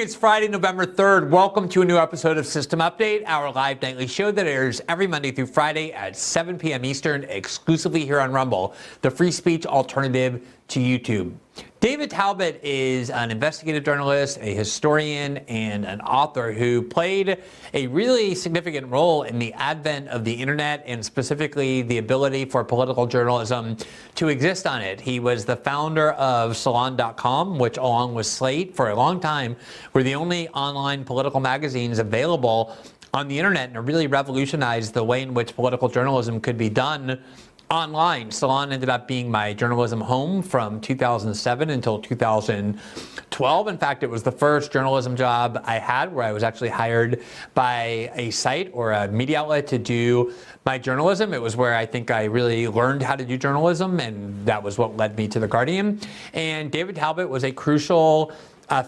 is Friday, November 3rd. Welcome to a new episode of System Update, our live nightly show that airs every Monday through Friday at 7 p.m. Eastern, exclusively here on Rumble, the free speech alternative to YouTube. David Talbot is an investigative journalist, a historian, and an author who played a really significant role in the advent of the internet and specifically the ability for political journalism to exist on it. He was the founder of Salon.com, which along with Slate for a long time were the only online political magazines available on the internet, and really revolutionized the way in which political journalism could be done online. Salon ended up being my journalism home from 2007 until 2012. In fact, it was the first journalism job I had where I was actually hired by a site or a media outlet to do my journalism. It was where I think I really learned how to do journalism, and that was what led me to The Guardian. And David Talbot was a crucial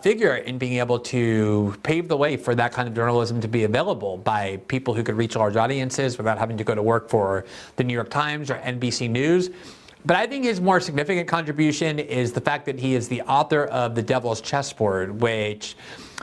figure in being able to pave the way for that kind of journalism to be available by people who could reach large audiences without having to go to work for the New York Times or NBC News. But I think his more significant contribution is the fact that he is the author of The Devil's Chessboard, which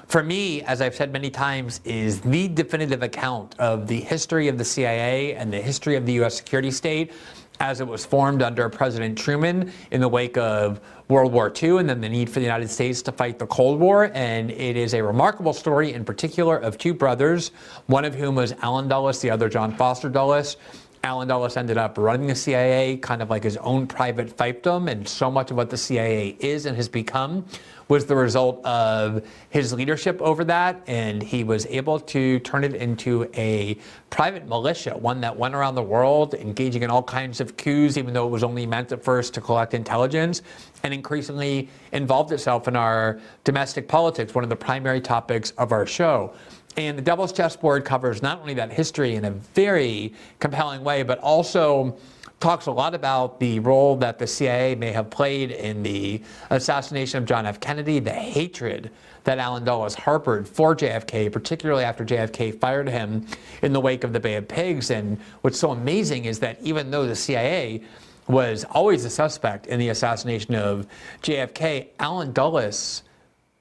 for me, as I've said many times, is the definitive account of the history of the CIA and the history of the U.S. security state as it was formed under President Truman in the wake of World War II and then the need for the United States to fight the Cold War. And it is a remarkable story in particular of two brothers, one of whom was Allen Dulles, the other John Foster Dulles. Allen Dulles ended up running the CIA kind of like his own private fiefdom, and so much of what the CIA is and has become was the result of his leadership over that, and he was able to turn it into a private militia, one that went around the world engaging in all kinds of coups, even though it was only meant at first to collect intelligence, and increasingly involved itself in our domestic politics, one of the primary topics of our show. And The Devil's Chessboard covers not only that history in a very compelling way, but also talks a lot about the role that the CIA may have played in the assassination of John F. Kennedy, the hatred that Allen Dulles harbored for JFK, particularly after JFK fired him in the wake of the Bay of Pigs. And what's so amazing is that even though the CIA was always a suspect in the assassination of JFK, Allen Dulles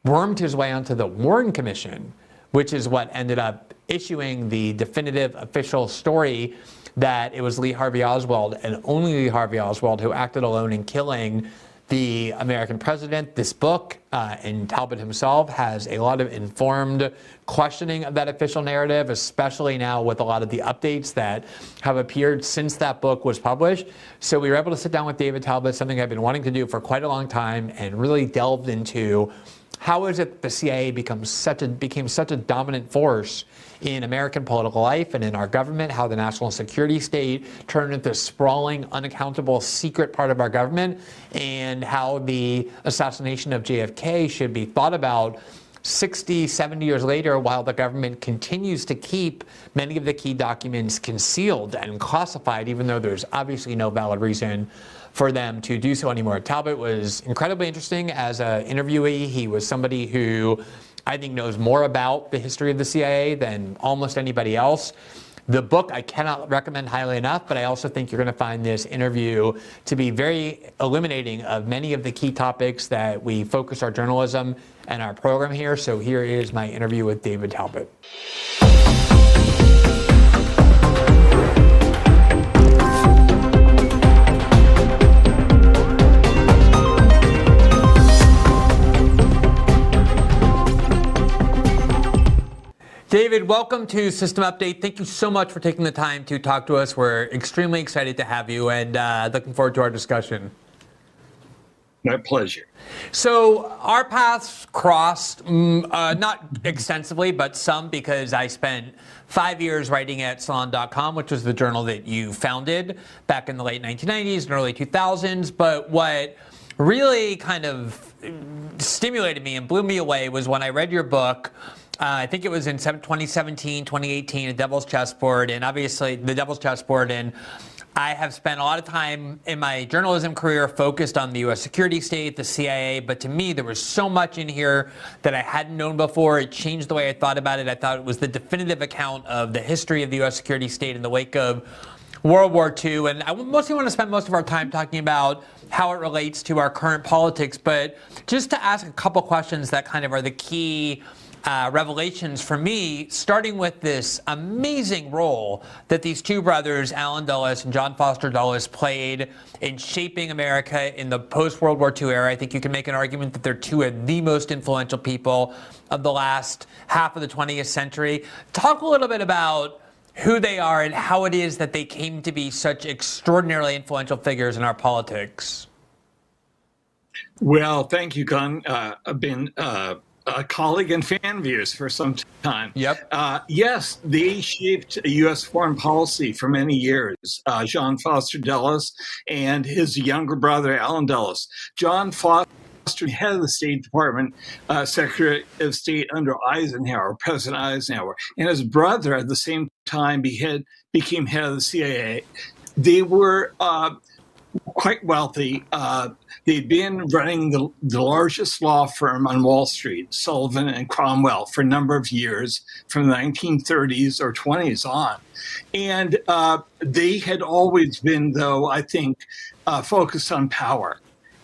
wormed his way onto the Warren Commission, which is what ended up issuing the definitive official story that it was Lee Harvey Oswald and only Lee Harvey Oswald who acted alone in killing the American president. This book, and Talbot himself, has a lot of informed questioning of that official narrative, especially now with a lot of the updates that have appeared since that book was published. So we were able to sit down with David Talbot, something I've been wanting to do for quite a long time, and really delved into how is it the CIA became such a dominant force in American political life and in our government, how the national security state turned into a sprawling, unaccountable, secret part of our government, and how the assassination of JFK should be thought about 60, 70 years later, while the government continues to keep many of the key documents concealed and classified, even though there's obviously no valid reason for them to do so anymore. Talbot was incredibly interesting as an interviewee. He was somebody who I think knows more about the history of the CIA than almost anybody else. The book I cannot recommend highly enough, but I also think you're going to find this interview to be very illuminating of many of the key topics that we focus our journalism and our program here. So here is my interview with David Talbot. David, welcome to System Update. Thank you so much for taking the time to talk to us. We're extremely excited to have you and looking forward to our discussion. My pleasure. So our paths crossed, not extensively, but some, because I spent 5 years writing at Salon.com, which was the journal that you founded back in the late 1990s and early 2000s. But what really kind of stimulated me and blew me away was when I read your book. I think it was in 2017, 2018, The Devil's Chessboard, and obviously The Devil's Chessboard. And I have spent a lot of time in my journalism career focused on the U.S. security state, the CIA, but to me, there was so much in here that I hadn't known before. It changed the way I thought about it. I thought it was the definitive account of the history of the U.S. security state in the wake of World War II. And I mostly want to spend most of our time talking about how it relates to our current politics, but just to ask a couple questions that kind of are the key revelations for me, starting with this amazing role that these two brothers, Allen Dulles and John Foster Dulles, played in shaping America in the post-World War II era. I think you can make an argument that they're two of the most influential people of the last half of the 20th century. Talk a little bit about who they are and how it is that they came to be such extraordinarily influential figures in our politics. Well, thank you, Gunn. I've been a colleague and fan of yours for some time. Yep. Yes, they shaped U.S. foreign policy for many years. John Foster Dulles and his younger brother, Allen Dulles. John Foster, head of the State Department, Secretary of State under Eisenhower, President Eisenhower, and his brother at the same time became head of the CIA. They were quite wealthy. They'd been running the largest law firm on Wall Street, Sullivan and Cromwell, for a number of years, from the 1930s or 20s on. And they had always been, though, I think, focused on power.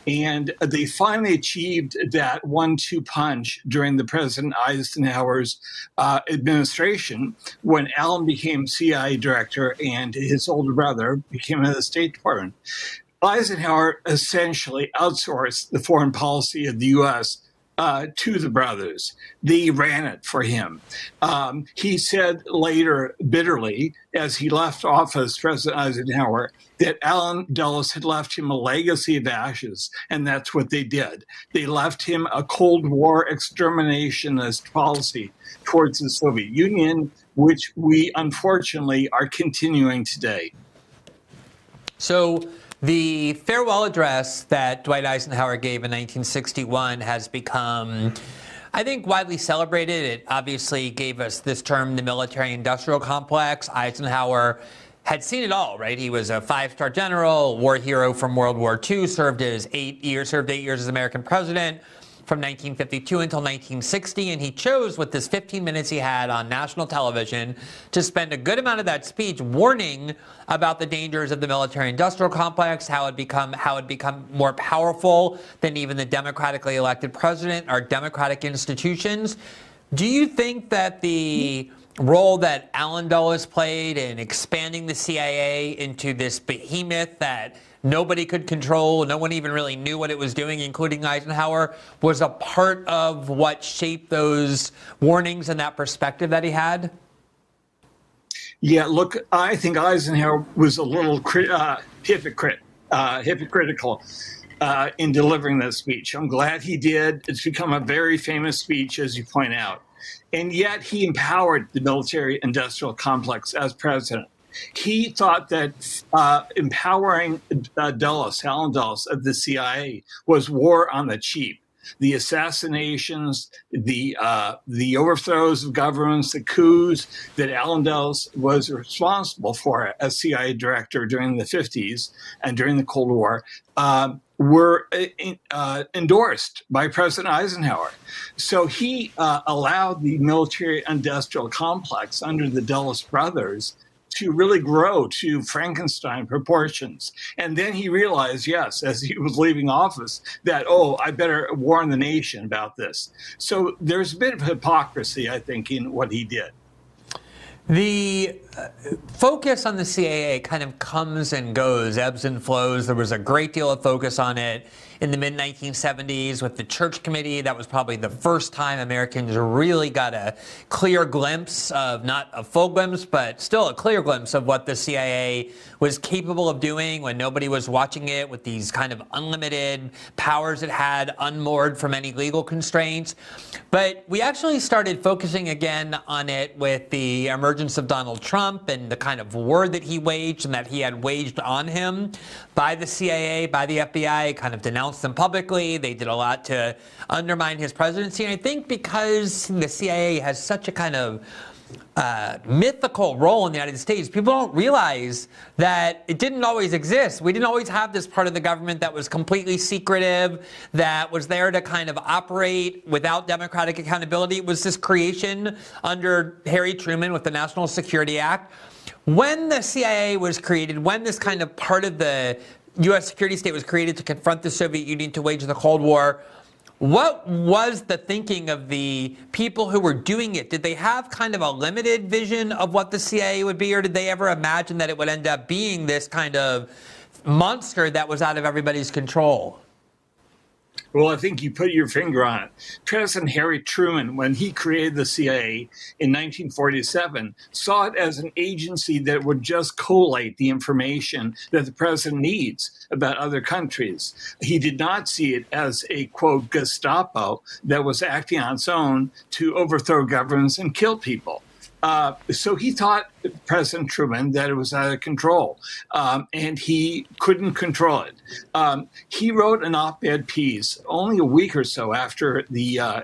And they finally achieved that 1-2 punch during the President Eisenhower's administration, when Allen became CIA director and his older brother became head of the State Department. Eisenhower essentially outsourced the foreign policy of the U.S. To the brothers. They ran it for him. He said later, bitterly, as he left office, President Eisenhower, that Allen Dulles had left him a legacy of ashes, and that's what they did. They left him a Cold War exterminationist policy towards the Soviet Union, which we unfortunately are continuing today. So the farewell address that Dwight Eisenhower gave in 1961 has become, I think, widely celebrated. It obviously gave us this term, the military-industrial complex. Eisenhower had seen it all, right? He was a 5-star general, war hero from World War II, served 8 years as American president from 1952 until 1960, and he chose, with this 15 minutes he had on national television, to spend a good amount of that speech warning about the dangers of the military-industrial complex, how it become more powerful than even the democratically elected president, our democratic institutions. Do you think that the role that Allen Dulles played in expanding the CIA into this behemoth that nobody could control, no one even really knew what it was doing, including Eisenhower, was a part of what shaped those warnings and that perspective that he had? Yeah, look, I think Eisenhower was a little hypocritical in delivering that speech. I'm glad he did. It's become a very famous speech, as you point out. And yet he empowered the military-industrial complex as president. He thought that empowering Allen Dulles of the CIA was war on the cheap. The assassinations, the overthrows of governments, the coups that Allen Dulles was responsible for as CIA director during the 50s and during the Cold War were endorsed by President Eisenhower. So he allowed the military-industrial complex under the Dulles brothers to really grow to Frankenstein proportions. And then he realized, yes, as he was leaving office, that, I better warn the nation about this. So there's a bit of hypocrisy, I think, in what he did. The focus on the CIA kind of comes and goes, ebbs and flows. There was a great deal of focus on it in the mid-1970s with the Church Committee. That was probably the first time Americans really got a clear glimpse of, not a full glimpse, but still a clear glimpse of what the CIA was capable of doing when nobody was watching it, with these kind of unlimited powers it had, unmoored from any legal constraints. But we actually started focusing again on it with the emergence of Donald Trump and the kind of war that he waged and that he had waged on him by the CIA, by the FBI, kind of denounced them publicly. They did a lot to undermine his presidency. And I think because the CIA has such a kind of mythical role in the United States, people don't realize that it didn't always exist. We didn't always have this part of the government that was completely secretive, that was there to kind of operate without democratic accountability. It was this creation under Harry Truman with the National Security Act. When the CIA was created, when this kind of part of the U.S. security state was created to confront the Soviet Union, to wage the Cold War, What was the thinking of the people who were doing it? Did they have kind of a limited vision of what the CIA would be, or did they ever imagine that it would end up being this kind of monster that was out of everybody's control? Well, I think you put your finger on it. President Harry Truman, when he created the CIA in 1947, saw it as an agency that would just collate the information that the president needs about other countries. He did not see it as a, quote, Gestapo that was acting on its own to overthrow governments and kill people. So he thought, President Truman, that it was out of control, and he couldn't control it. He wrote an op-ed piece only a week or so after the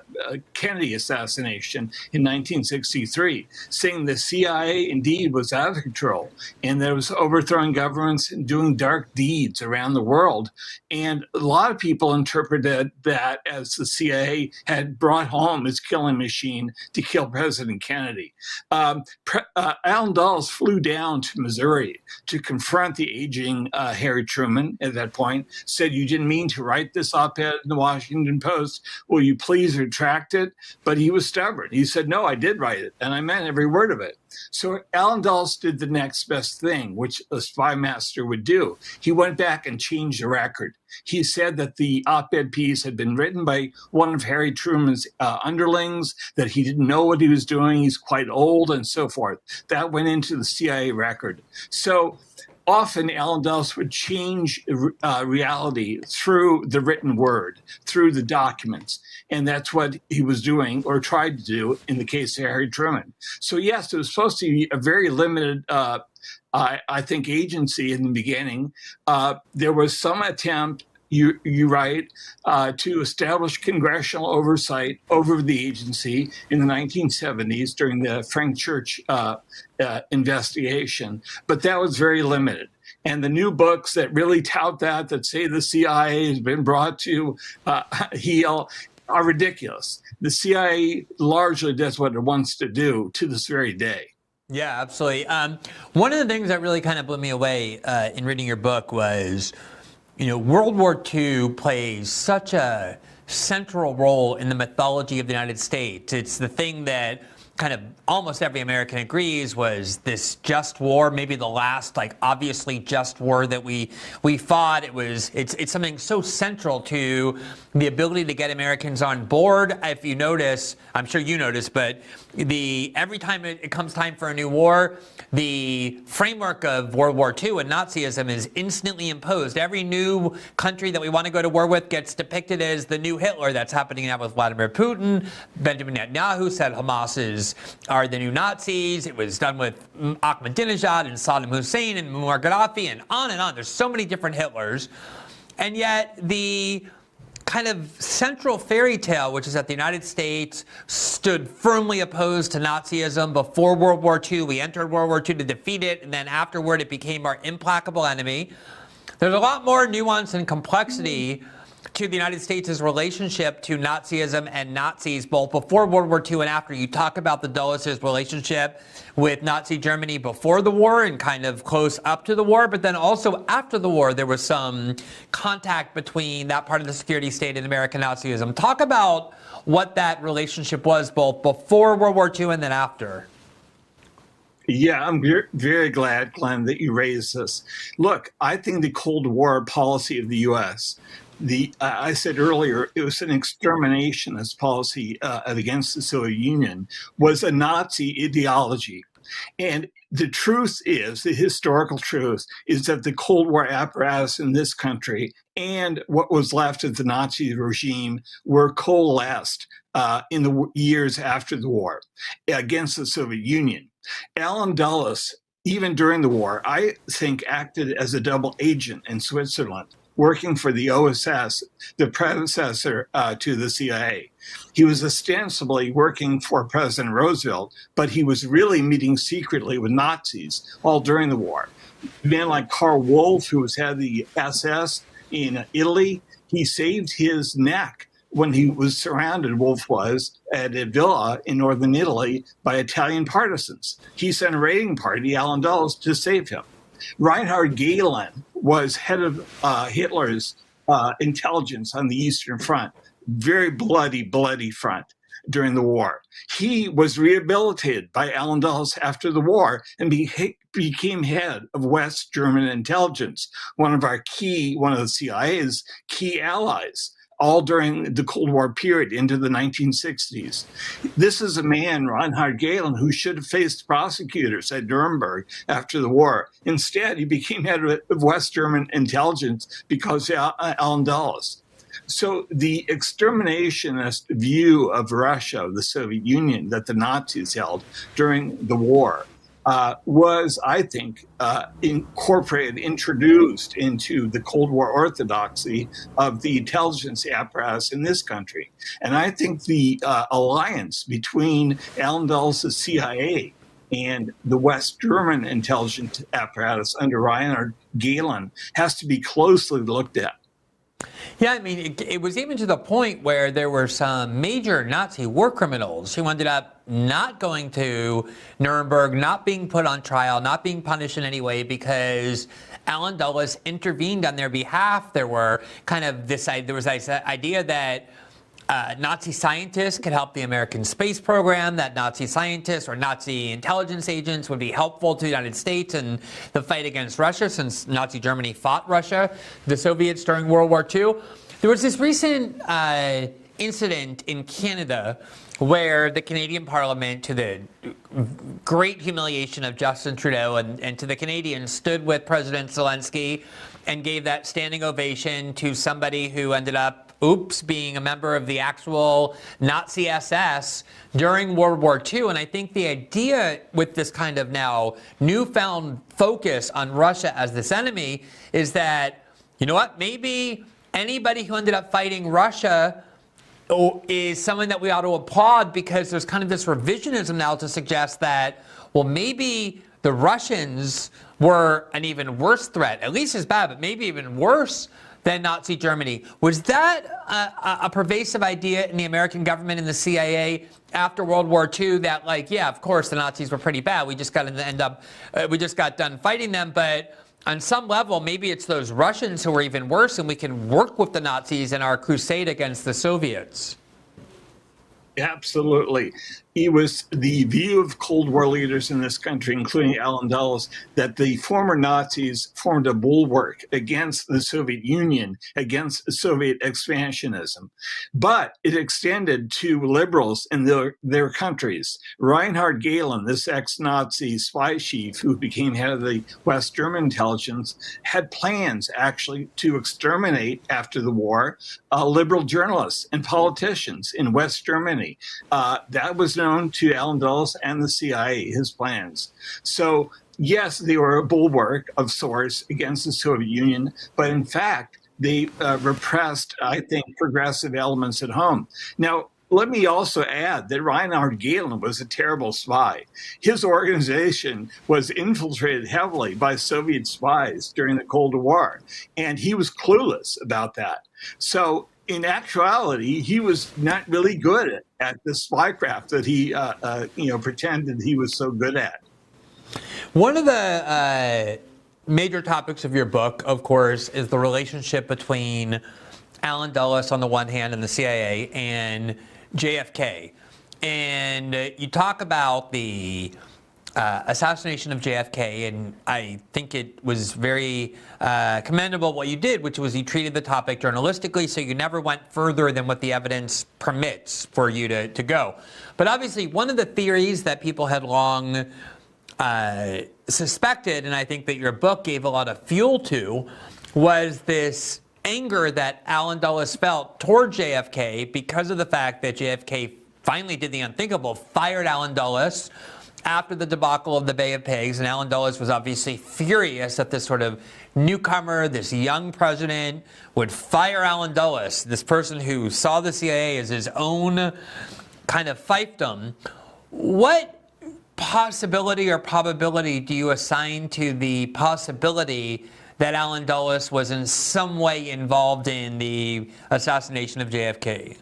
Kennedy assassination in 1963, saying the CIA indeed was out of control and that it was overthrowing governments and doing dark deeds around the world. And a lot of people interpreted that as the CIA had brought home its killing machine to kill President Kennedy. Alan Dulles flew down to Missouri to confront the aging Harry Truman at that point, said, "You didn't mean to write this op-ed in the Washington Post. Will you please retract it?" But he was stubborn. He said, "No, I did write it, and I meant every word of it." So Alan Dulles did the next best thing, which a spy master would do. He went back and changed the record. He said that the op-ed piece had been written by one of Harry Truman's underlings, that he didn't know what he was doing, he's quite old, and so forth. That went into the CIA record. So often Alan Dulles would change reality through the written word, through the documents. And that's what he was doing, or tried to do, in the case of Harry Truman. So yes, it was supposed to be a very limited I think, agency in the beginning. There was some attempt, you write, to establish congressional oversight over the agency in the 1970s during the Frank Church investigation, but that was very limited. And the new books that really tout that say the CIA has been brought to heel, are ridiculous. The CIA largely does what it wants to do to this very day. Yeah, absolutely. One of the things that really kind of blew me away in reading your book was, World War II plays such a central role in the mythology of the United States. It's the thing that kind of almost every American agrees was this just war, maybe the last obviously just war that we fought. It's something so central to the ability to get Americans on board. If you notice, I'm sure you notice, but every time it comes time for a new war, the framework of World War II and Nazism is instantly imposed. Every new country that we want to go to war with gets depicted as the new Hitler. That's happening now with Vladimir Putin. Benjamin Netanyahu said Hamas are the new Nazis. It was done with Ahmadinejad and Saddam Hussein and Muammar Gaddafi and on and on. There's so many different Hitlers. And yet the kind of central fairy tale, which is that the United States stood firmly opposed to Nazism before World War II. We entered World War II to defeat it, and then afterward it became our implacable enemy. There's a lot more nuance and complexity to the United States' relationship to Nazism and Nazis, both before World War II and after. You talk about the Dulles' relationship with Nazi Germany before the war and kind of close up to the war, but then also after the war, there was some contact between that part of the security state and American Nazism. Talk about what that relationship was both before World War II and then after. Yeah, I'm very glad, Glenn, that you raised this. Look, I think the Cold War policy of the U.S., I said earlier, it was an exterminationist policy against the Soviet Union, was a Nazi ideology. And the truth is, the historical truth is that the Cold War apparatus in this country and what was left of the Nazi regime were coalesced in the years after the war against the Soviet Union. Alan Dulles, even during the war, I think acted as a double agent in Switzerland, working for the OSS, the predecessor to the CIA. He was ostensibly working for President Roosevelt, but he was really meeting secretly with Nazis all during the war. Men like Karl Wolff, who was head of the SS in Italy, he saved his neck when he was surrounded, Wolff was, at a villa in northern Italy by Italian partisans. He sent a raiding party, Alan Dulles, to save him. Reinhard Gehlen was head of Hitler's intelligence on the Eastern Front. very bloody front during the war. He was rehabilitated by Allen Dulles after the war and became head of West German intelligence, one of the CIA's key allies, all during the Cold War period into the 1960s. This is a man, Reinhard Gehlen, who should have faced prosecutors at Nuremberg after the war. Instead, he became head of West German intelligence because of Allen Dulles. So the exterminationist view of Russia, the Soviet Union, that the Nazis held during the war was, I think, introduced into the Cold War orthodoxy of the intelligence apparatus in this country. And I think the alliance between Allen Dulles' CIA and the West German intelligence apparatus under Reinhard Gehlen has to be closely looked at. Yeah, I mean, it was even to the point where there were some major Nazi war criminals who ended up not going to Nuremberg, not being put on trial, not being punished in any way because Allen Dulles intervened on their behalf. There was this idea that Nazi scientists could help the American space program, that Nazi scientists or Nazi intelligence agents would be helpful to the United States in the fight against Russia, since Nazi Germany fought Russia, the Soviets, during World War II. There was this recent incident in Canada where the Canadian Parliament, to the great humiliation of Justin Trudeau and to the Canadians, stood with President Zelensky and gave that standing ovation to somebody who ended up being a member of the actual Nazi SS during World War II. And I think the idea with this kind of now newfound focus on Russia as this enemy is that, you know what, maybe anybody who ended up fighting Russia is someone that we ought to applaud, because there's kind of this revisionism now to suggest that, well, maybe the Russians were an even worse threat, at least as bad, but maybe even worse than Nazi Germany. Was that a pervasive idea in the American government and the CIA after World War II, that, like, yeah, of course the Nazis were pretty bad, we just got done fighting them, but on some level maybe it's those Russians who are even worse, and we can work with the Nazis in our crusade against the Soviets? Absolutely. It was the view of Cold War leaders in this country, including Allen Dulles, that the former Nazis formed a bulwark against the Soviet Union, against Soviet expansionism. But it extended to liberals in their countries. Reinhard Gehlen, this ex-Nazi spy chief who became head of the West German intelligence, had plans actually to exterminate, after the war, liberal journalists and politicians in West Germany. That was known to Allen Dulles and the CIA, his plans. So, yes, they were a bulwark of sorts against the Soviet Union, but in fact, they repressed, I think, progressive elements at home. Now, let me also add that Reinhard Gehlen was a terrible spy. His organization was infiltrated heavily by Soviet spies during the Cold War, and he was clueless about that. So, in actuality, he was not really good at the spycraft that he, pretended he was so good at. One of the major topics of your book, of course, is the relationship between Allen Dulles on the one hand and the CIA and JFK. And you talk about the assassination of JFK, and I think it was very commendable what you did, which was you treated the topic journalistically, so you never went further than what the evidence permits for you to go. But obviously, one of the theories that people had long suspected, and I think that your book gave a lot of fuel to, was this anger that Allen Dulles felt toward JFK because of the fact that JFK finally did the unthinkable, fired Allen Dulles after the debacle of the Bay of Pigs. And Allen Dulles was obviously furious that this sort of newcomer, this young president, would fire Allen Dulles, this person who saw the CIA as his own kind of fiefdom. What possibility or probability do you assign to the possibility that Allen Dulles was in some way involved in the assassination of JFK?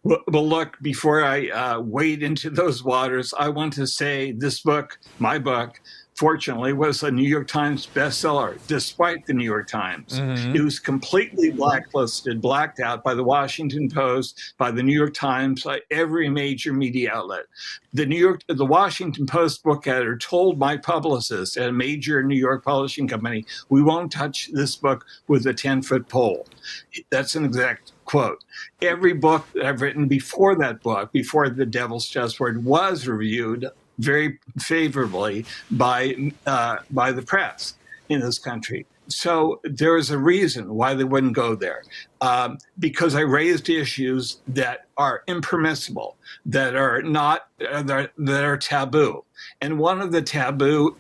Well, look, before I wade into those waters, I want to say this book, my book, fortunately, was a New York Times bestseller, despite the New York Times. It was completely blacklisted, blacked out by the Washington Post, by the New York Times, by every major media outlet. The Washington Post book editor told my publicist at a major New York publishing company, "We won't touch this book with a 10-foot pole." That's an exact quote. Every book that I've written before that book, before The Devil's Chessboard, was reviewed very favorably by the press in this country. So there is a reason why they wouldn't go there, because I raised issues that are impermissible, that are not that are taboo. And one of the taboo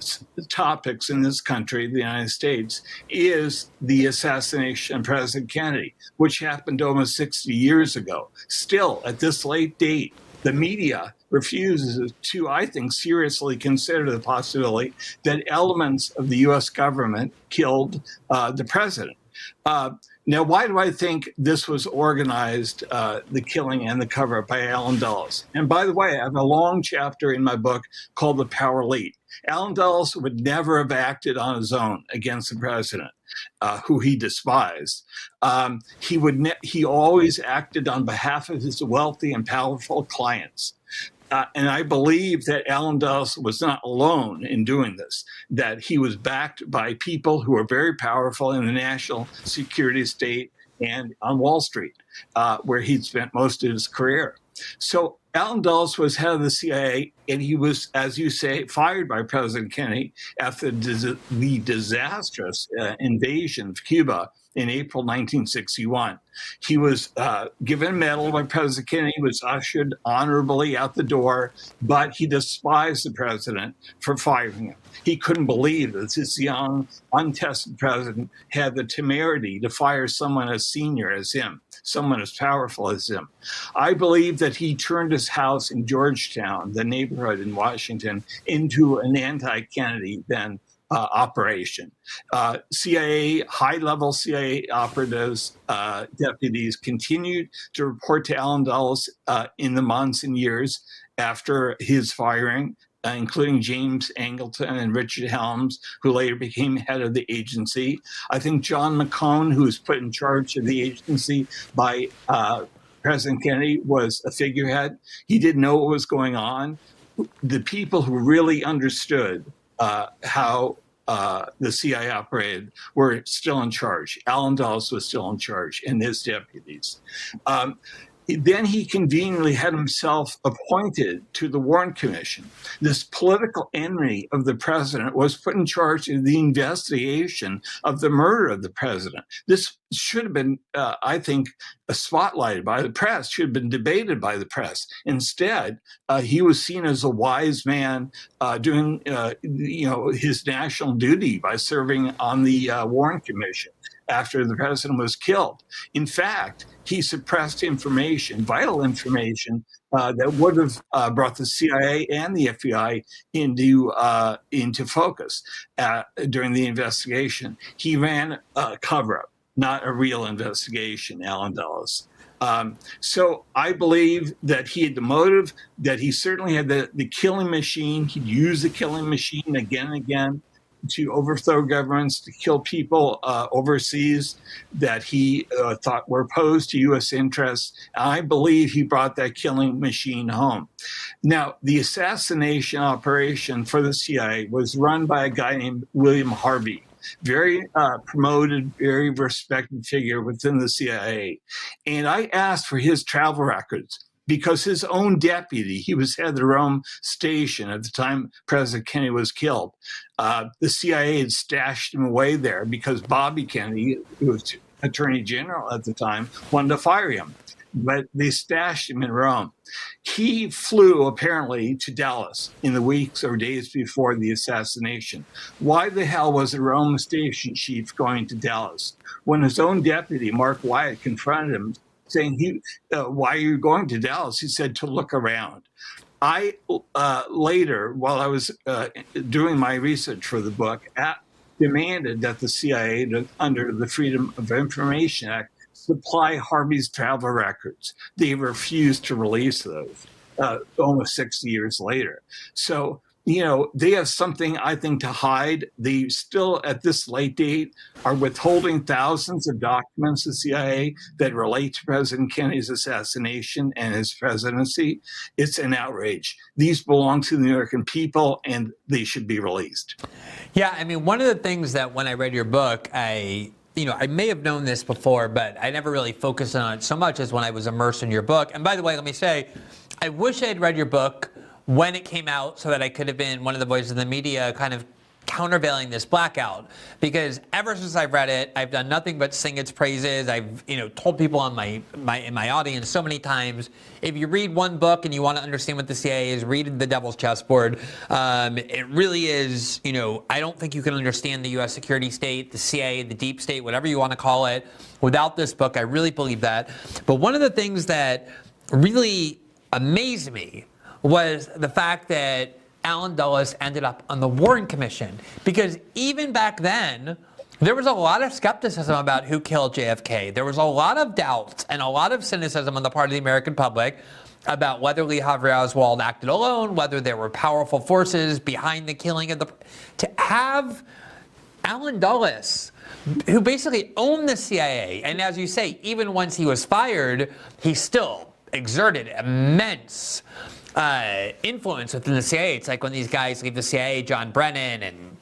topics in this country, the United States, is the assassination of President Kennedy, which happened almost 60 years ago. Still, at this late date, the media refuses to, I think, seriously consider the possibility that elements of the U.S. government killed the president. Now, why do I think this was organized, the killing and the cover-up by Allen Dulles? And by the way, I have a long chapter in my book called The Power Elite. Allen Dulles would never have acted on his own against the president, who he despised. He always acted on behalf of his wealthy and powerful clients. And I believe that Allen Dulles was not alone in doing this, that he was backed by people who were very powerful in the national security state and on Wall Street, where he'd spent most of his career. So Allen Dulles was head of the CIA, and he was, as you say, fired by President Kennedy after the disastrous invasion of Cuba in April 1961. He was given a medal by President Kennedy, was ushered honorably out the door, but he despised the president for firing him. He couldn't believe that this young, untested president had the temerity to fire someone as senior as him, someone as powerful as him. I believe that he turned his house in Georgetown, the neighborhood in Washington, into an anti-Kennedy then operation. CIA, high-level CIA operatives, deputies continued to report to Allen Dulles in the months and years after his firing, including James Angleton and Richard Helms, who later became head of the agency. I think John McCone, who was put in charge of the agency by President Kennedy, was a figurehead. He didn't know what was going on. The people who really understood how the CIA operated were still in charge. Allen Dulles was still in charge, and his deputies. Then he conveniently had himself appointed to the Warren Commission. This political enemy of the president was put in charge of the investigation of the murder of the president. This should have been, I think, spotlighted by the press, should have been debated by the press. Instead, he was seen as a wise man doing, his national duty by serving on the Warren Commission after the president was killed. In fact, he suppressed information, vital information, that would have brought the CIA and the FBI into focus during the investigation. He ran a cover-up, not a real investigation, Allen Dulles. So I believe that he had the motive, that he certainly had the killing machine. He'd use the killing machine again and again to overthrow governments, to kill people overseas that he thought were opposed to U.S. interests. I believe he brought that killing machine home. Now, the assassination operation for the CIA was run by a guy named William Harvey, very promoted, very respected figure within the CIA. And I asked for his travel records, because his own deputy, he was head of the Rome station at the time President Kennedy was killed. The CIA had stashed him away there because Bobby Kennedy, who was Attorney General at the time, wanted to fire him. But they stashed him in Rome. He flew apparently to Dallas in the weeks or days before the assassination. Why the hell was a Rome station chief going to Dallas? When his own deputy, Mark Wyatt, confronted him, saying, why are you going to Dallas? He said, to look around. I later, while I was doing my research for the book, demanded that the CIA, under the Freedom of Information Act, supply Harvey's travel records. They refused to release those almost 60 years later. So, they have something, I think, to hide. They still, at this late date, are withholding thousands of documents, the CIA, that relate to President Kennedy's assassination and his presidency. It's an outrage. These belong to the American people, and they should be released. Yeah, I mean, one of the things that when I read your book, I may have known this before, but I never really focused on it so much as when I was immersed in your book. And by the way, let me say, I wish I had read your book when it came out so that I could have been one of the voices of the media kind of countervailing this blackout. Because ever since I've read it, I've done nothing but sing its praises. I've told people in my audience so many times, if you read one book and you want to understand what the CIA is, read The Devil's Chessboard. It really is, I don't think you can understand the U.S. security state, the CIA, the deep state, whatever you want to call it, without this book. I really believe that. But one of the things that really amazed me was the fact that Allen Dulles ended up on the Warren Commission. Because even back then, there was a lot of skepticism about who killed JFK. There was a lot of doubts and a lot of cynicism on the part of the American public about whether Lee Harvey Oswald acted alone, whether there were powerful forces behind the killing of the... To have Allen Dulles, who basically owned the CIA, and as you say, even once he was fired, he still exerted immense influence within the CIA. It's like when these guys leave the CIA, John Brennan and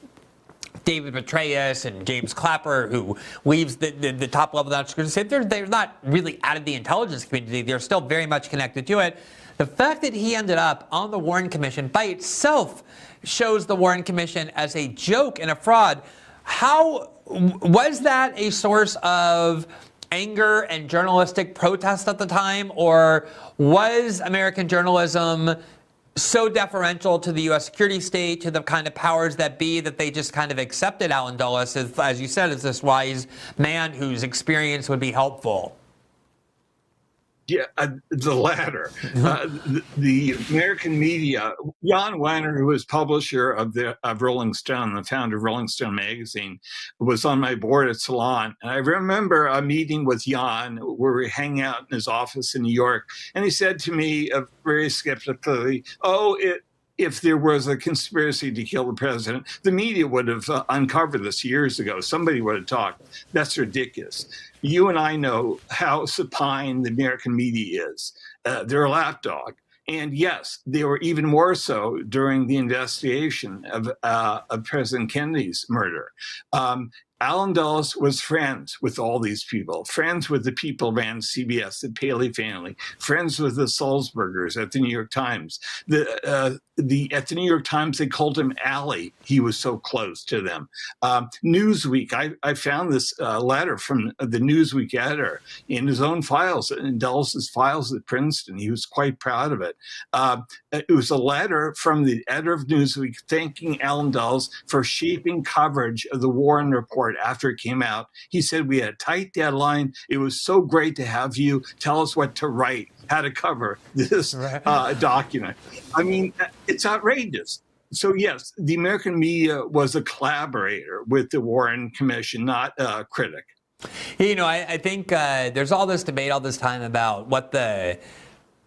David Petraeus and James Clapper, who leaves the top level of the security, they're not really out of the intelligence community. They're still very much connected to it. The fact that he ended up on the Warren Commission by itself shows the Warren Commission as a joke and a fraud. How was that a source of anger and journalistic protest at the time, or was American journalism so deferential to the U.S. security state, to the kind of powers that be, that they just kind of accepted Allen Dulles, as you said, as this wise man whose experience would be helpful? Yeah, the latter. The American media, Jan Wenner, who was publisher of Rolling Stone, the founder of Rolling Stone magazine, was on my board at Salon. And I remember a meeting with Jan where we hang out in his office in New York. And he said to me very skeptically, if there was a conspiracy to kill the president, the media would have uncovered this years ago. Somebody would have talked. That's ridiculous. You and I know how supine the American media is. They're a lapdog. And yes, they were even more so during the investigation of President Kennedy's murder. Allen Dulles was friends with all these people, friends with the people who ran CBS, the Paley family, friends with the Sulzbergers at the New York Times. At the New York Times, they called him Allie. He was so close to them. Newsweek, I found this letter from the Newsweek editor in his own files, in Dulles' files at Princeton. He was quite proud of it. It was a letter from the editor of Newsweek thanking Allen Dulles for shaping coverage of the Warren Report after it came out. He said, "We had a tight deadline. It was so great to have you tell us what to write, how to cover this document." I mean, it's outrageous. So yes, the American media was a collaborator with the Warren Commission, not a critic. I think there's all this debate all this time about what the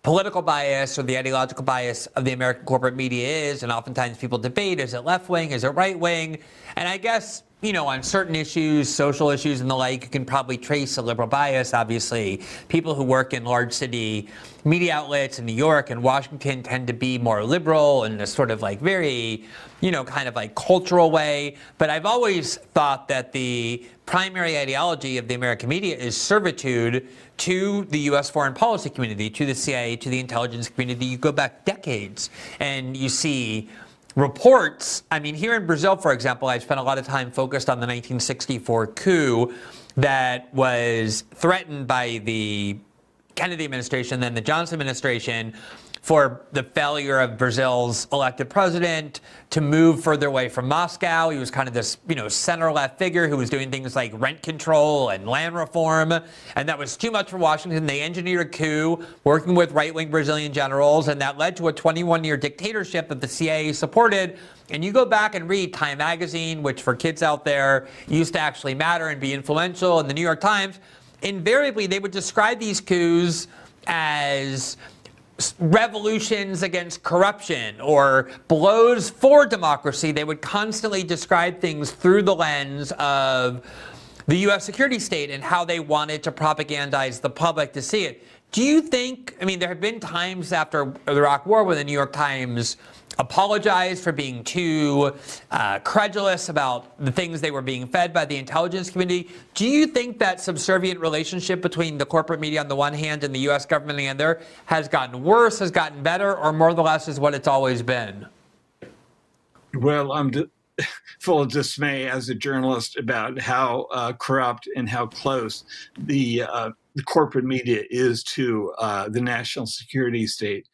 political bias or the ideological bias of the American corporate media is, and oftentimes people debate, is it left-wing, is it right-wing? And I guess, on certain issues, social issues and the like, you can probably trace a liberal bias. Obviously, people who work in large city media outlets in New York and Washington tend to be more liberal in a sort of like very, kind of like cultural way. But I've always thought that the primary ideology of the American media is servitude to the U.S. foreign policy community, to the CIA, to the intelligence community. You go back decades and you see reports. I mean, here in Brazil, for example, I've spent a lot of time focused on the 1964 coup that was threatened by the Kennedy administration, then the Johnson administration, for the failure of Brazil's elected president to move further away from Moscow. He was kind of this, center-left figure who was doing things like rent control and land reform, and that was too much for Washington. They engineered a coup, working with right-wing Brazilian generals, and that led to a 21-year dictatorship that the CIA supported. And you go back and read Time magazine, which for kids out there used to actually matter and be influential, and the New York Times. invariably they would describe these coups as revolutions against corruption or blows for democracy. They would constantly describe things through the lens of the U.S. security state and how they wanted to propagandize the public to see it. Do you think, I mean, there have been times after the Iraq War when the New York Times apologized for being too credulous about the things they were being fed by the intelligence community. Do you think that subservient relationship between the corporate media on the one hand and the U.S. government on the other has gotten worse, has gotten better, or more or less is what it's always been? Well, I'm full of dismay as a journalist about how corrupt and how close the corporate media is to the national security state.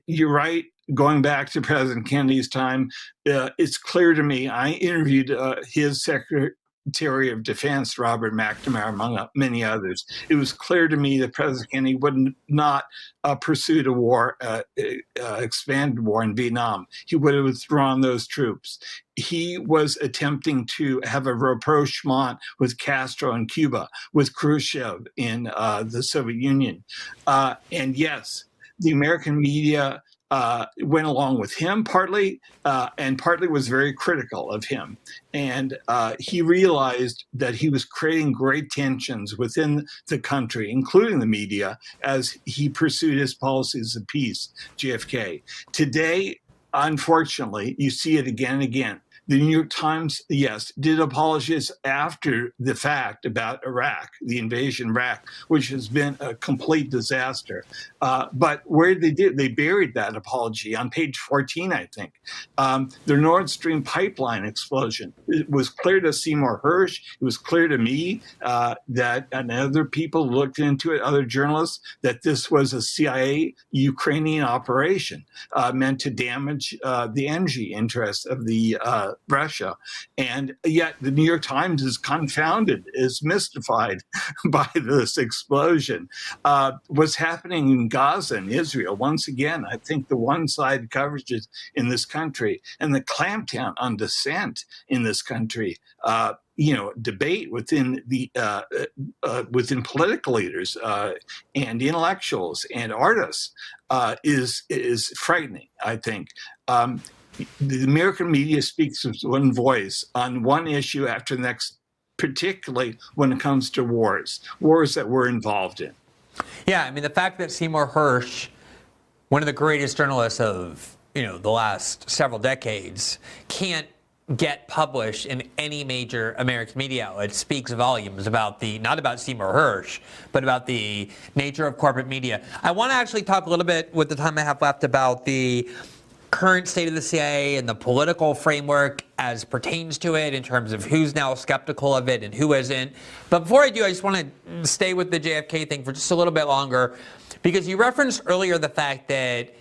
You're right. Going back to President Kennedy's time, it's clear to me. I interviewed his Secretary of Defense, Robert McNamara, among many others. It was clear to me that President Kennedy would not pursued a war, expanded war in Vietnam. He would have withdrawn those troops. He was attempting to have a rapprochement with Castro in Cuba, with Khrushchev in the Soviet Union. And yes, the American media went along with him partly, and partly was very critical of him. And he realized that he was creating great tensions within the country, including the media, as he pursued his policies of peace, JFK. Today, unfortunately, you see it again and again. The New York Times, yes, did apologize after the fact about Iraq, the invasion of Iraq, which has been a complete disaster. But where they did, they buried that apology on page 14, I think. The Nord Stream pipeline explosion. It was clear to Seymour Hersh. It was clear to me that, and other people looked into it, other journalists, that this was a CIA Ukrainian operation meant to damage the energy interests of the Russia. And yet the New York Times is confounded, is mystified by this explosion. What's happening in Gaza and Israel, once again, I think the one-sided coverages in this country and the clampdown on dissent in this country, debate within the within political leaders and intellectuals and artists is frightening, I think. The American media speaks with one voice on one issue after the next, particularly when it comes to wars that we're involved in. Yeah, I mean, the fact that Seymour Hersh, one of the greatest journalists of the last several decades, can't get published in any major American media outlet speaks volumes about not about Seymour Hersh, but about the nature of corporate media. I want to actually talk a little bit, with the time I have left, about the current state of the CIA and the political framework as pertains to it, in terms of who's now skeptical of it and who isn't. But before I do, I just want to stay with the JFK thing for just a little bit longer, because you referenced earlier the fact that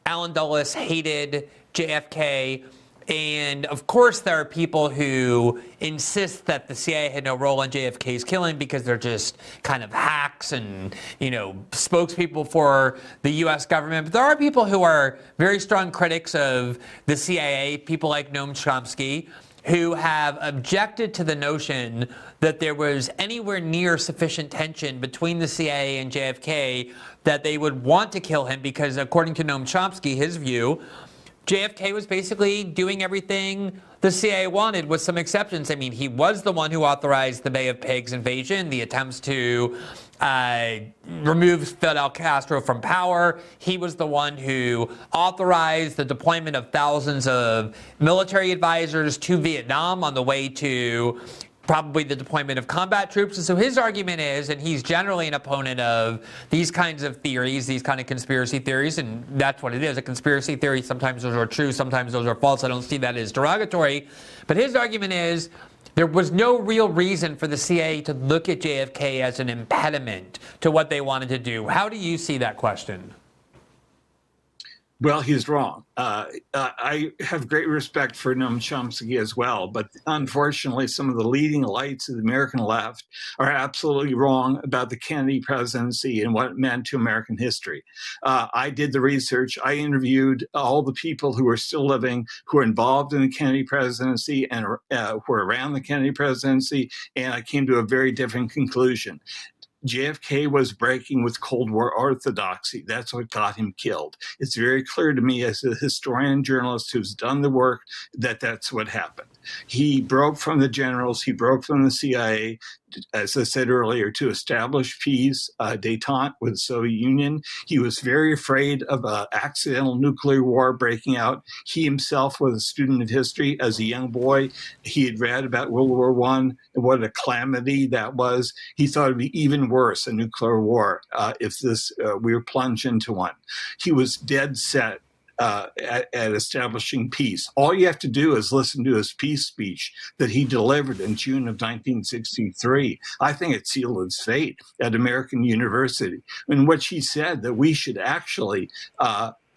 Allen Dulles hated JFK. And of course, there are people who insist that the CIA had no role in JFK's killing because they're just kind of hacks and, spokespeople for the U.S. government. But there are people who are very strong critics of the CIA, people like Noam Chomsky, who have objected to the notion that there was anywhere near sufficient tension between the CIA and JFK that they would want to kill him because, according to Noam Chomsky, his view, JFK was basically doing everything the CIA wanted, with some exceptions. I mean, he was the one who authorized the Bay of Pigs invasion, the attempts to remove Fidel Castro from power. He was the one who authorized the deployment of thousands of military advisors to Vietnam on the way to probably the deployment of combat troops. And so his argument is, and he's generally an opponent of these kinds of theories, these kind of conspiracy theories, and that's what it is, a conspiracy theory. Sometimes those are true, sometimes those are false. I don't see that as derogatory. But his argument is there was no real reason for the CIA to look at JFK as an impediment to what they wanted to do. How do you see that question? Well, he's wrong. I have great respect for Noam Chomsky as well, but unfortunately, some of the leading lights of the American left are absolutely wrong about the Kennedy presidency and what it meant to American history. I did the research. I interviewed all the people who are still living, who are involved in the Kennedy presidency and who were around the Kennedy presidency, and I came to a very different conclusion. JFK was breaking with Cold War orthodoxy. That's what got him killed. It's very clear to me as a historian journalist who's done the work that that's what happened. He broke from the generals. He broke from the CIA, as I said earlier, to establish peace, détente with the Soviet Union. He was very afraid of an accidental nuclear war breaking out. He himself was a student of history. As a young boy, he had read about World War I and what a calamity that was. He thought it would be even worse, a nuclear war, if we were plunged into one. He was dead set at establishing peace. All you have to do is listen to his peace speech that he delivered in June of 1963. I think it sealed his fate at American University, in which he said that we should actually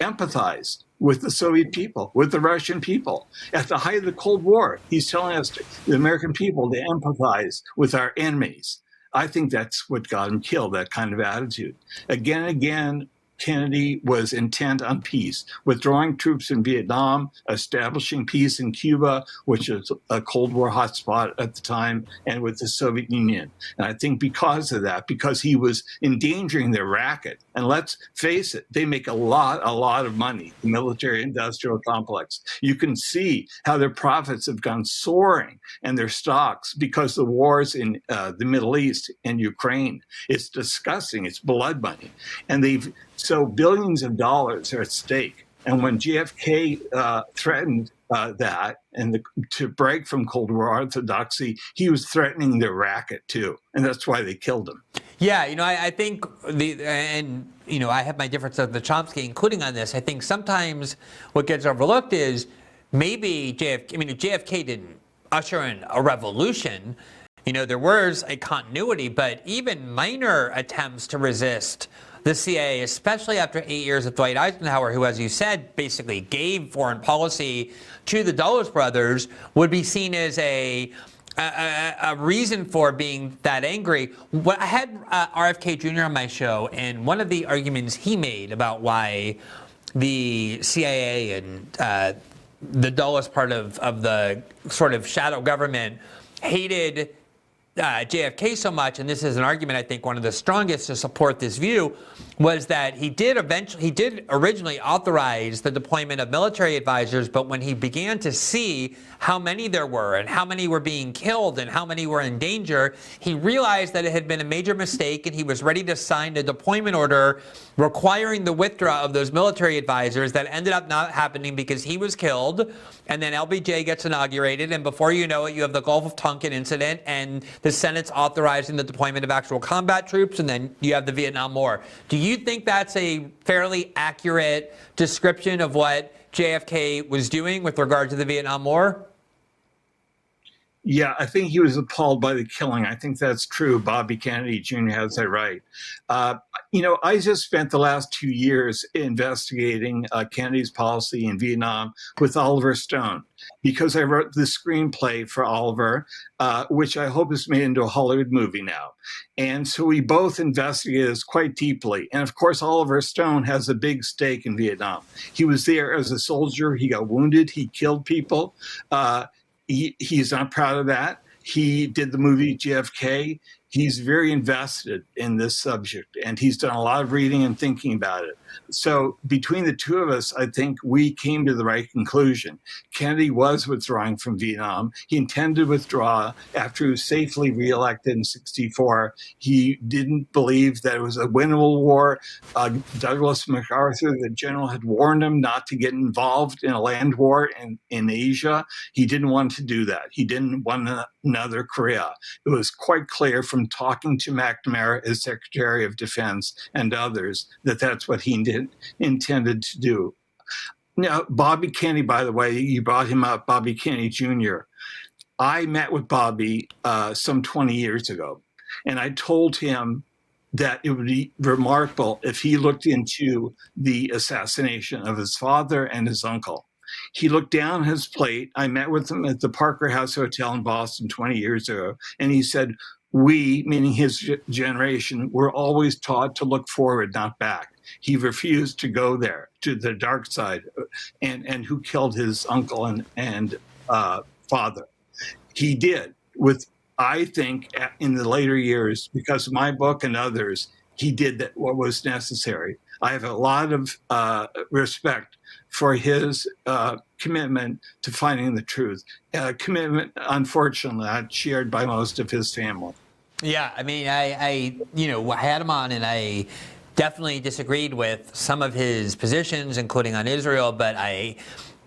empathize with the Soviet people, with the Russian people. At the height of the Cold War, he's telling us, the American people, to empathize with our enemies. I think that's what got him killed, that kind of attitude. Again and again, Kennedy was intent on peace, withdrawing troops in Vietnam, establishing peace in Cuba, which was a Cold War hotspot at the time, and with the Soviet Union. And I think because of that, because he was endangering their racket, and let's face it, they make a lot of money, the military-industrial complex. You can see how their profits have gone soaring and their stocks because the wars in the Middle East and Ukraine. It's disgusting. It's blood money. And so billions of dollars are at stake. And when JFK threatened that and to break from Cold War orthodoxy, he was threatening their racket too. And that's why they killed him. Yeah, I think I have my difference of the Chomsky, including on this. I think sometimes what gets overlooked is maybe JFK didn't usher in a revolution. There was a continuity, but even minor attempts to resist the CIA, especially after 8 years of Dwight Eisenhower, who, as you said, basically gave foreign policy to the Dulles brothers, would be seen as a reason for being that angry. I had RFK Jr. on my show, and one of the arguments he made about why the CIA and the Dulles part of the sort of shadow government hated JFK so much, and this is an argument I think one of the strongest to support this view, was that he did originally authorize the deployment of military advisors, but when he began to see how many there were and how many were being killed and how many were in danger, he realized that it had been a major mistake, and he was ready to sign a deployment order requiring the withdrawal of those military advisors. That ended up not happening because he was killed, and then LBJ gets inaugurated, and before you know it, you have the Gulf of Tonkin incident, and the Senate's authorizing the deployment of actual combat troops, and then you have the Vietnam War. Do you think that's a fairly accurate description of what JFK was doing with regard to the Vietnam War? Yeah, I think he was appalled by the killing. I think that's true. Bobby Kennedy Jr. has that right. I just spent the last 2 years investigating Kennedy's policy in Vietnam with Oliver Stone, because I wrote the screenplay for Oliver, which I hope is made into a Hollywood movie now. And so we both investigated this quite deeply. And of course, Oliver Stone has a big stake in Vietnam. He was there as a soldier. He got wounded. He killed people. He's not proud of that. He did the movie JFK. He's very invested in this subject, and he's done a lot of reading and thinking about it. So between the two of us, I think we came to the right conclusion. Kennedy was withdrawing from Vietnam. He intended to withdraw after he was safely reelected in 1964. He didn't believe that it was a winnable war. Douglas MacArthur, the general, had warned him not to get involved in a land war in Asia. He didn't want to do that. He didn't want another Korea. It was quite clear from talking to McNamara as Secretary of Defense and others that that's what he intended to do. Now, Bobby Kennedy, by the way, you brought him up, Bobby Kennedy Jr. I met with Bobby some 20 years ago, and I told him that it would be remarkable if he looked into the assassination of his father and his uncle. He looked down his plate. I met with him at the Parker House Hotel in Boston 20 years ago, and he said, we, meaning his generation, were always taught to look forward, not back. He refused to go there, to the dark side, and who killed his uncle and father. He did, with, I think, in the later years, because of my book and others, he did what was necessary. I have a lot of respect for his commitment to finding the truth. Commitment, unfortunately, not shared by most of his family. Yeah, I mean, I had him on, and I definitely disagreed with some of his positions, including on Israel, but I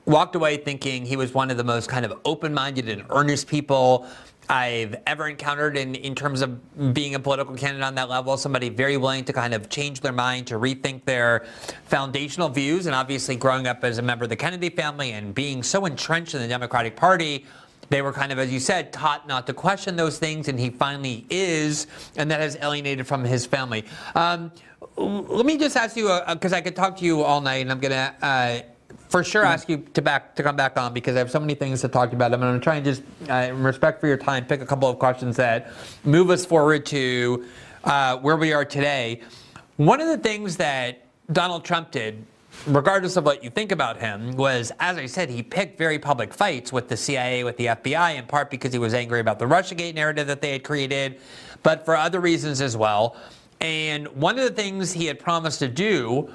walked away thinking he was one of the most kind of open-minded and earnest people I've ever encountered in terms of being a political candidate on that level. Somebody very willing to kind of change their mind, to rethink their foundational views. And obviously growing up as a member of the Kennedy family and being so entrenched in the Democratic Party, they were kind of, as you said, taught not to question those things, and he finally is, and that has alienated from his family. Let me just ask you, because I could talk to you all night, and I'm going to for sure ask you to come back on, because I have so many things to talk about. I'm going to try and just, in respect for your time, pick a couple of questions that move us forward to where we are today. One of the things that Donald Trump did, regardless of what you think about him, was, as I said, he picked very public fights with the CIA, with the FBI, in part because he was angry about the Russiagate narrative that they had created, but for other reasons as well. And one of the things he had promised to do,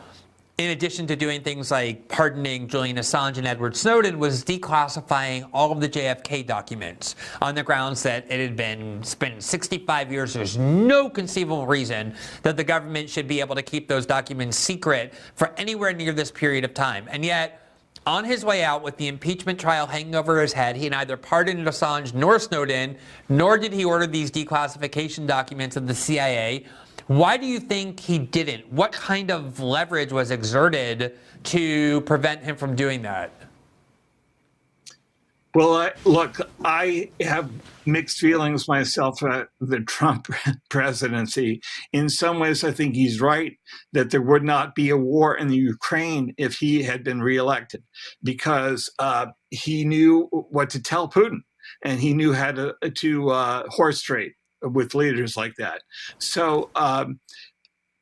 in addition to doing things like pardoning Julian Assange and Edward Snowden, was declassifying all of the JFK documents on the grounds that it had been spent 65 years. There's no conceivable reason that the government should be able to keep those documents secret for anywhere near this period of time. And yet, on his way out, with the impeachment trial hanging over his head, he neither pardoned Assange nor Snowden, nor did he order these declassification documents of the CIA. Why do you think he didn't? What kind of leverage was exerted to prevent him from doing that? Well, look, I have mixed feelings myself about the Trump presidency. In some ways, I think he's right that there would not be a war in the Ukraine if he had been reelected, because he knew what to tell Putin, and he knew how to horse trade with leaders like that. So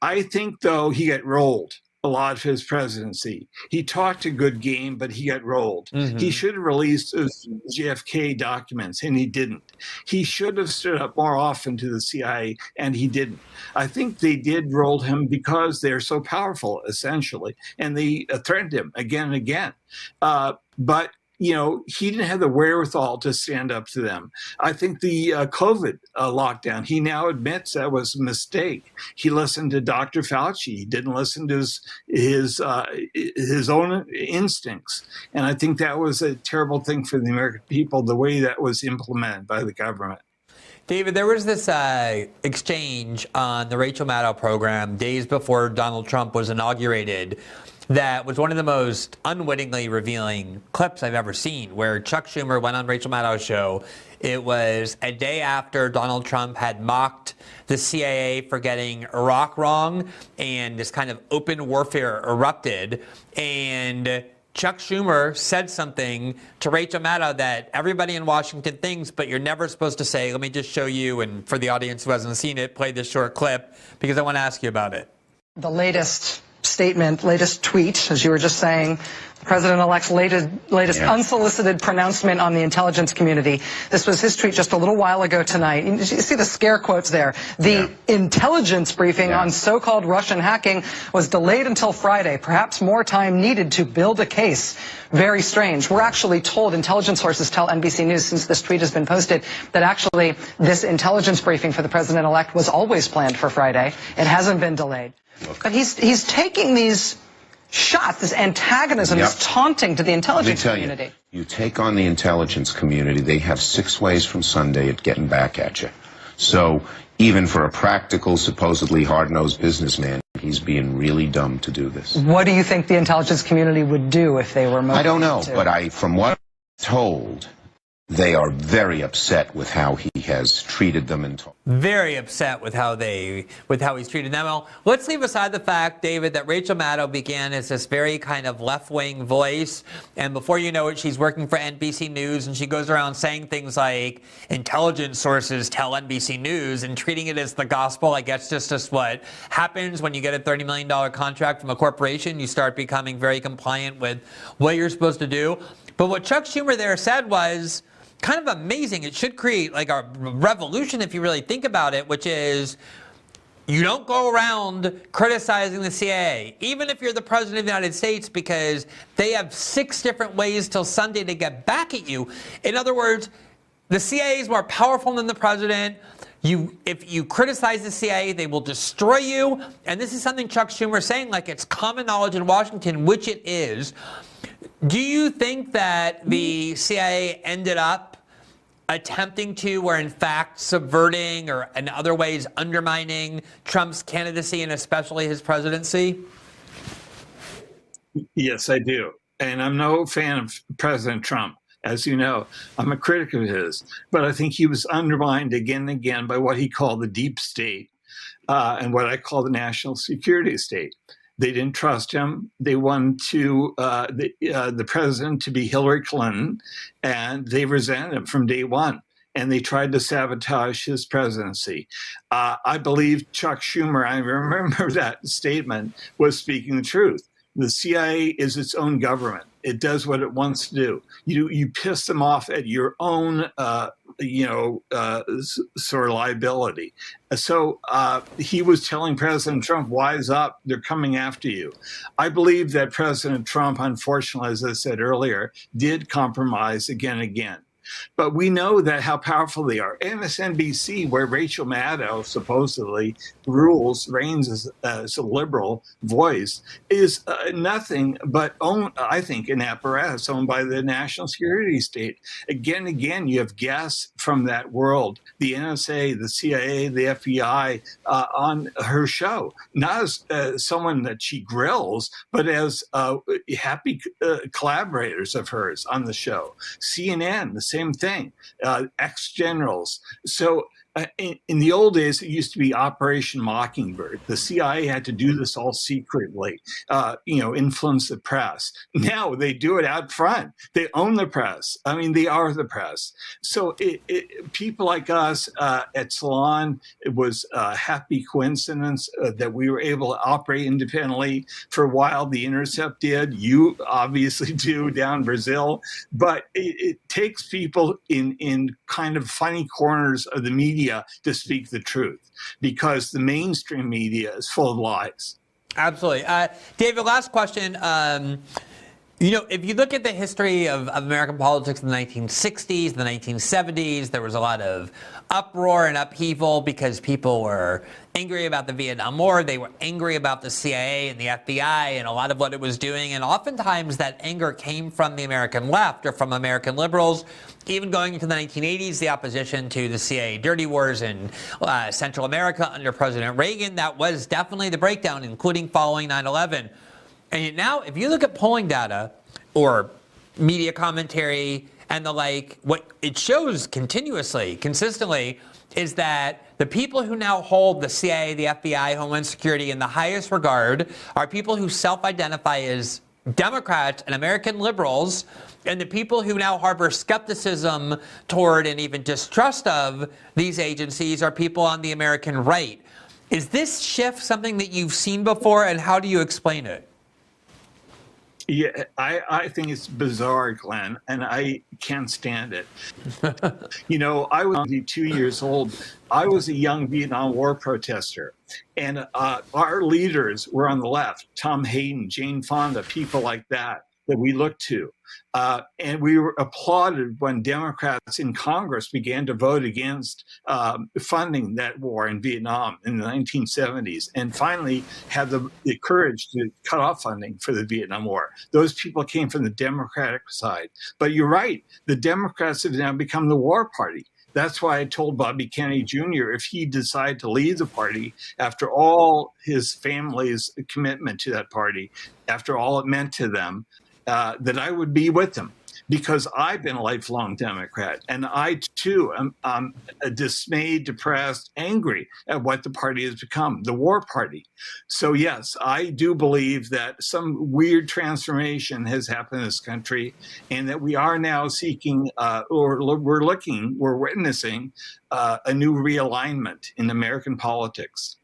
I think, though, he got rolled a lot of his presidency. He talked a good game, but he got rolled. Mm-hmm. He should have released those JFK documents, and he didn't. He should have stood up more often to the CIA, and he didn't. I think they did roll him because they're so powerful, essentially, and they threatened him again and again. But you know, he didn't have the wherewithal to stand up to them. I think the COVID lockdown, he now admits that was a mistake. He listened to Dr. Fauci. He didn't listen to his own instincts. And I think that was a terrible thing for the American people, the way that was implemented by the government. David, there was this exchange on the Rachel Maddow program days before Donald Trump was inaugurated that was one of the most unwittingly revealing clips I've ever seen, where Chuck Schumer went on Rachel Maddow's show. It was a day after Donald Trump had mocked the CIA for getting Iraq wrong, and this kind of open warfare erupted. And Chuck Schumer said something to Rachel Maddow that everybody in Washington thinks, but you're never supposed to say. Let me just show you, and for the audience who hasn't seen it, play this short clip, because I want to ask you about it. The latest statement, latest tweet, as you were just saying, the president-elect's latest unsolicited pronouncement on the intelligence community. This was his tweet just a little while ago tonight. You see the scare quotes there. The intelligence briefing on so-called Russian hacking was delayed until Friday. Perhaps more time needed to build a case. Very strange. We're actually told, intelligence sources tell NBC News, since this tweet has been posted, that actually this intelligence briefing for the president-elect was always planned for Friday. It hasn't been delayed. But he's taking these shots, this antagonism, this taunting to the intelligence community. You take on the intelligence community, they have 6 ways from Sunday at getting back at you. So even for a practical, supposedly hard-nosed businessman, he's being really dumb to do this. What do you think the intelligence community would do if they were motivated? I don't know, but from what I'm told, they are very upset with how he has treated them and very upset with how he's treated them. Well, let's leave aside the fact, David, that Rachel Maddow began as this very kind of left-wing voice, and before you know it, she's working for NBC News, and she goes around saying things like intelligence sources tell NBC News and treating it as the gospel. I guess just what happens when you get a $30 million contract from a corporation. You start becoming very compliant with what you're supposed to do. But what Chuck Schumer there said was kind of amazing. It should create like a revolution if you really think about it, which is you don't go around criticizing the CIA, even if you're the president of the United States, because they have 6 different ways till Sunday to get back at you. In other words, the CIA is more powerful than the president. If you criticize the CIA, they will destroy you. And this is something Chuck Schumer is saying, like it's common knowledge in Washington, which it is. Do you think that the CIA ended up attempting to, or in fact subverting, or in other ways undermining Trump's candidacy and especially his presidency? Yes, I do. And I'm no fan of President Trump. As you know, I'm a critic of his, but I think he was undermined again and again by what he called the deep state and what I call the national security state. They didn't trust him. They wanted the president to be Hillary Clinton, and they resented him from day one. And they tried to sabotage his presidency. I believe Chuck Schumer, I remember that statement, was speaking the truth. The CIA is its own government. It does what it wants to do. You piss them off at your own, sort of liability. So he was telling President Trump, wise up, they're coming after you. I believe that President Trump, unfortunately, as I said earlier, did compromise again and again. But we know that how powerful they are. MSNBC, where Rachel Maddow supposedly reigns as a liberal voice, is nothing but, I think, an apparatus owned by the national security state. Again and again, you have guests from that world, the NSA, the CIA, the FBI, on her show, not as someone that she grills, but as happy collaborators of hers on the show. CNN, the same thing, ex-generals. So in the old days, it used to be Operation Mockingbird. The CIA had to do this all secretly, influence the press. Now they do it out front. They own the press. I mean, they are the press. So people like us at Salon, it was a happy coincidence that we were able to operate independently for a while. The Intercept did. You obviously do down in Brazil. But it takes people in kind of funny corners of the media to speak the truth, because the mainstream media is full of lies. Absolutely. David, last question. If you look at the history of American politics in the 1960s, the 1970s, there was a lot of uproar and upheaval because people were angry about the Vietnam War. They were angry about the CIA and the FBI and a lot of what it was doing. And oftentimes that anger came from the American left or from American liberals. Even going into the 1980s, the opposition to the CIA dirty wars in Central America under President Reagan, that was definitely the breakdown, including following 9/11. And now, if you look at polling data or media commentary and the like, what it shows continuously, consistently, is that the people who now hold the CIA, the FBI, Homeland Security in the highest regard are people who self-identify as Democrats and American liberals, and the people who now harbor skepticism toward and even distrust of these agencies are people on the American right. Is this shift something that you've seen before, and how do you explain it? Yeah, I think it's bizarre, Glenn, and I can't stand it. I was 2 years old. I was a young Vietnam War protester, and our leaders were on the left, Tom Hayden, Jane Fonda, people like that we looked to. And we were applauded when Democrats in Congress began to vote against funding that war in Vietnam in the 1970s, and finally had the courage to cut off funding for the Vietnam War. Those people came from the Democratic side. But you're right, the Democrats have now become the war party. That's why I told Bobby Kennedy Jr. if he decided to leave the party after all his family's commitment to that party, after all it meant to them, that I would be with them, because I've been a lifelong Democrat, and I too am dismayed, depressed, angry at what the party has become, the war party. So yes, I do believe that some weird transformation has happened in this country, and that we are now seeking, we're witnessing a new realignment in American politics.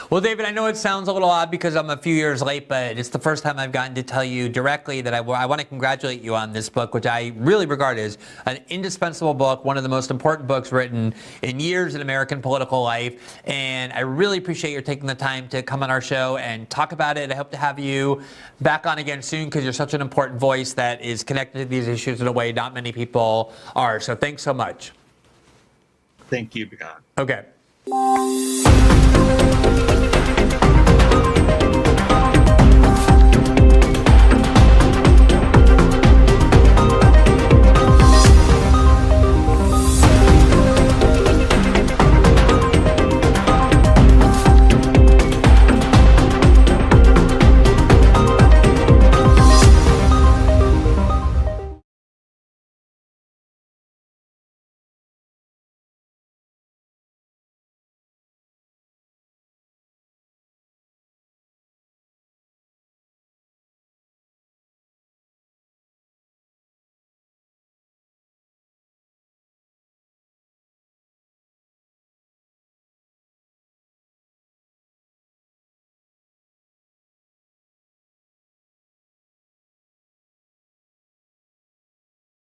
Well, David, I know it sounds a little odd because I'm a few years late, but it's the first time I've gotten to tell you directly that I want to congratulate you on this book, which I really regard as an indispensable book, one of the most important books written in years in American political life. And I really appreciate your taking the time to come on our show and talk about it. I hope to have you back on again soon because you're such an important voice that is connected to these issues in a way not many people are. So thanks so much. Thank you, Began. Okay.